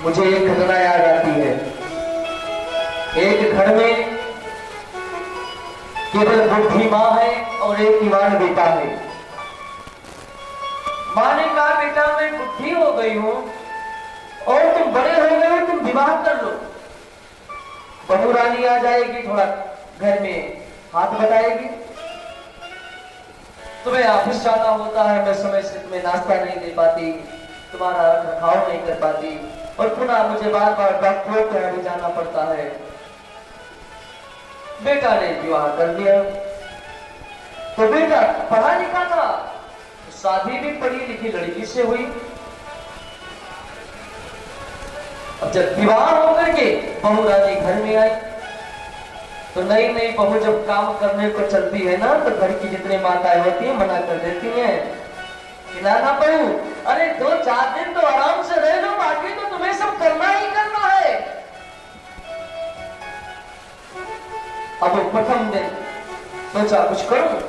मुझे एक घटना याद आती है। एक घर में केवल बुढ़ी माँ है और एक युवान बेटा है। माँ ने कहा, बेटा मैं बुढ़ी हो गई हूं और तुम बड़े हो गए हो, तुम विवाह कर लो। बहू रानी आ जाएगी, थोड़ा घर में हाथ बटाएगी। तुम्हें ऑफिस जाना होता है, मैं समय से तुम्हें नाश्ता नहीं दे पाती, तुम्हारा रखरखाव नहीं कर पाती, और पुनः मुझे बार बार डॉक्टरों के यहाँ भी जाना पड़ता है। बेटा ने विवाह कर दिया। तो बेटा पढ़ा लिखा था, शादी भी पढ़ी लिखी लड़की से हुई। अब जब विवाह होकर के बहू रानी घर में आई, तो नई नई बहू जब काम करने को चलती है ना, तो घर की जितने माताएं होती हैं मना कर देती हैं कि ना ना बहू, अरे 2-4 दिन तो आराम से रह लो, बाकी तो तुम्हें सब करना ही करना है। अब वो प्रथम दिन सोचा कुछ करूं,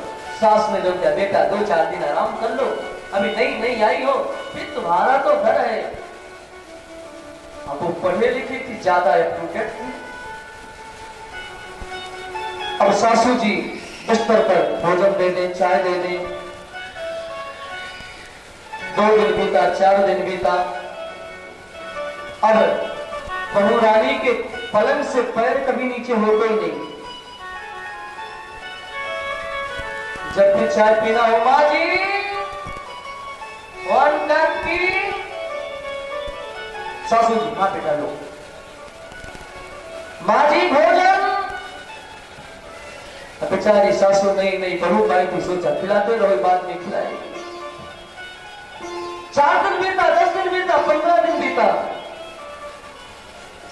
सास ने जो किया, बेटा 2-4 दिन आराम कर लो, अभी नई नई आई हो, फिर तुम्हारा तो घर है। अब वो पढ़े लिखे थी, ज्यादा एजुकेटेड थी। अब सासू जी बिस्तर पर भोजन दे दें, चाय दे दें। 2 दिन बीता, 4 दिन बीता। अब बहू रानी के पलंग से पैर कभी नीचे होते ही नहीं। जब भी चाय पीना हो, माँ जी 1 कप की। सासू जी, हाँ बेटा लो। माँ जी भोजन। बेचारी सासू नई बहू पाई थी, सोचा खिलाते रहो, बाद में खिलाएंगे। 4 दिन बीता, 10 दिन बीता, 15 दिन बीता।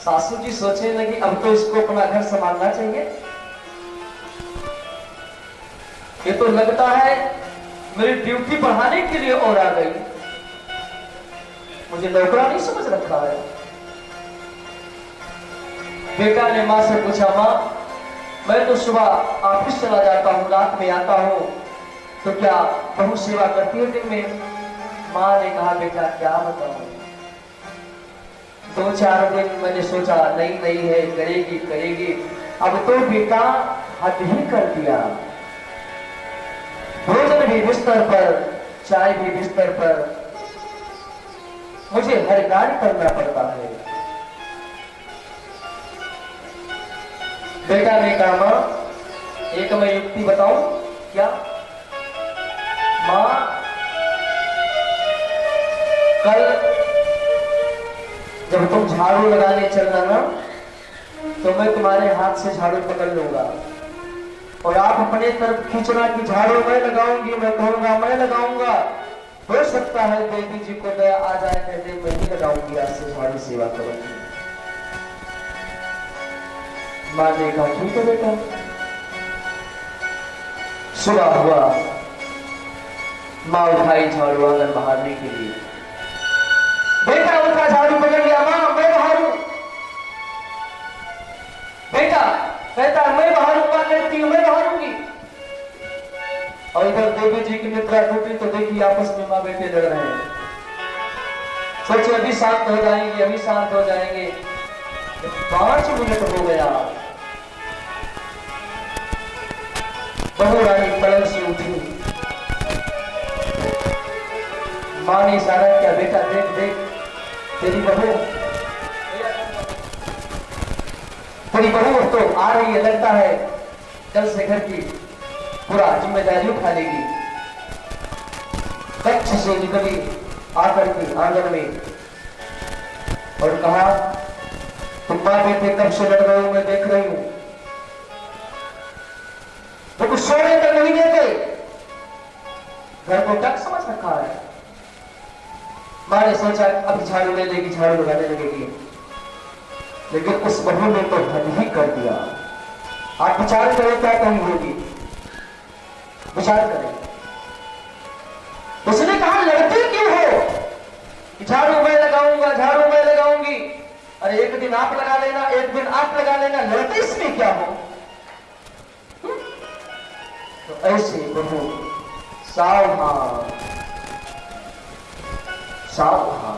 सासू जी सोचने लगी, अब तो इसको अपना घर संभालना चाहिए। ये तो लगता है मेरी ड्यूटी बढ़ाने के लिए और आ गई, मुझे नौकरा नहीं समझ रखा है। बेटा ने मां से पूछा, मां मैं तो सुबह ऑफिस चला जाता हूँ, रात में आता हूँ, तो क्या बहू सेवा करती है दिन में? माँ ने कहा, बेटा क्या बताऊं, 2-4 दिन मैंने सोचा नई नई है, करेगी करेगी, अब तो बेटा हद ही कर दिया। भोजन भी बिस्तर पर, चाय भी बिस्तर पर, मुझे हर कार्य करना पड़ता है। बेटा ने कहा, मां एक मैं युक्ति बताऊं क्या? मां कल जब तुम झाड़ू लगाने चलना ना, तो मैं तुम्हारे हाथ से झाड़ू पकड़ लूंगा और आप अपने तरफ खींचना कि झाड़ू मैं लगाऊंगी, मैं कहूंगा मैं लगाऊंगा। हो सकता है देवी जी को दया आ जाए, कहते मैं ही लगाऊंगी, आज से झाड़ू सेवा करूंगी। मां ने कहा, ठीक है बेटा। सुबह हुआ, मां उठाई झाड़ू आंगन बहारने के लिए। बेटा उठा, झाड़ू पकड़ लिया, मां मैं बहारूं। बेटा कहता मैं बहारूंगा, कहती हूं मैं बहारूंगी। और इधर देवी जी की निद्रा टूटी, तो देखिए आपस में मां बेटे लड़ रहे हैं। सोचे अभी शांत हो जाएंगे, अभी शांत हो जाएंगे। 5 मिनट हो गया, बहू रानी पलंग से उठी। मां ने इशारा किया, बेटा देख देख तेरी बहू तो आ रही है, लगता है कल से घर की पूरा जिम्मेदारी उठा लेगी। कक्ष से निकली आकर के आंगन में और कहा, तुम मां बेटे कब से लड़ रहे हो, मैं देख रही हूं, तो कुछ सोने तक नहीं देते, घर को टक समझ रखा है। मां ने सोचा अब झाड़ू ले लेगी, झाड़ू लगाने लगेगी, लेकिन उस बहू ने तो हद ही कर दिया। आप विचार करें क्या कहीं होगी, विचार करें। उसने कहा, लड़ती क्यों हो? झाड़ू मैं लगाऊंगा, झाड़ू मैं लगाऊंगी। अरे एक दिन आप लगा लेना, एक दिन आप लगा लेना, लड़ते इसमें क्या हो? तो ऐसे बहू सावधान सावधान।